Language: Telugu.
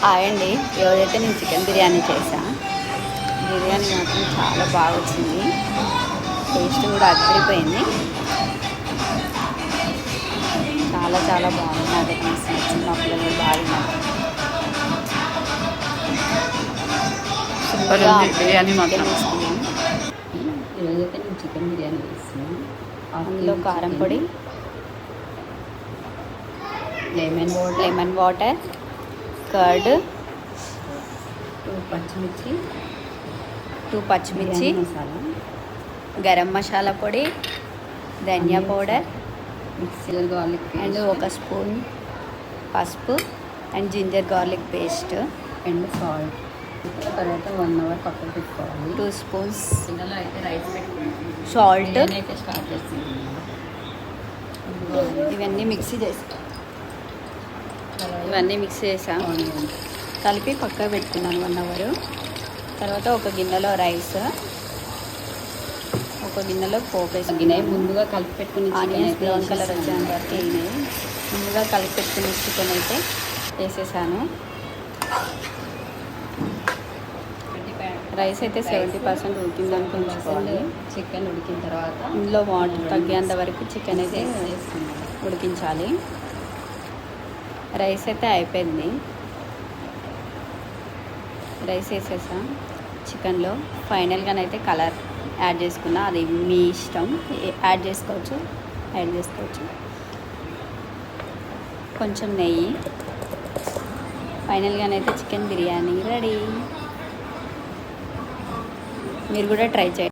హాయ్ అండి. ఈరోజైతే నేను చికెన్ బిర్యానీ చేశాను. బిర్యానీ మాత్రం చాలా బాగా వచ్చింది. టేస్ట్ కూడా అదిరిపోయింది. చాలా చాలా బాగుంది. నాకైతే నచ్చింది. మా పిల్లలు బాగా బిర్యానీ మాత్రం తీసుకున్నాను. ఈరోజైతే నేను చికెన్ బిర్యానీ చేస్తున్నాను. అందులో కారం పొడి, లెమన్ వాటర్, కర్డ్, 2 పచ్చిమిర్చి, మసాలా, గరం మసాలా పొడి, ధనియా పౌడర్, మిక్సీలో గార్లిక్ అండ్ 1 స్పూన్ పసుపు and ginger garlic paste and salt. తర్వాత 1 అవర్ పక్కన పెట్టుకోవాలి. 2 స్పూన్స్ గిన్నెలో అయితే రైస్ పెట్టుకుంటాం. సాల్ట్ అయితే స్టార్ట్ చేస్తున్నాం. ఇవన్నీ మిక్సీ చేసా కలిపి పక్కకు పెట్టుకున్నాను 1 అవర్. తర్వాత ఒక గిన్నెలో రైస్, ఒక గిన్నెలో పోపు వేసుకున్నాయి. ముందుగా కలిపి పెట్టుకుని ఆనియన్స్ బ్రౌన్ కలర్ వచ్చేంత వరకు వేయినాయి. ముందుగా కలిపి పెట్టుకుని చికెన్ అయితే వేసేసాను. రైస్ అయితే 70% ఉడికిందని ఉంచుకోవాలి. చికెన్ ఉడికిన తర్వాత ఇందులో వాటర్ తగ్గేంత వరకు చికెన్ అయితే ఉడికించాలి. రైస్ అయితే అయిపోయింది. రైస్ వేసేసా చికెన్లో. ఫైనల్గానైతే కలర్ యాడ్ చేసుకున్నా. అది మీ ఇష్టం, యాడ్ చేసుకోవచ్చు. కొంచెం నెయ్యి. ఫైనల్గానైతే చికెన్ బిర్యానీ రెడీ. మీరు కూడా ట్రై చేయండి.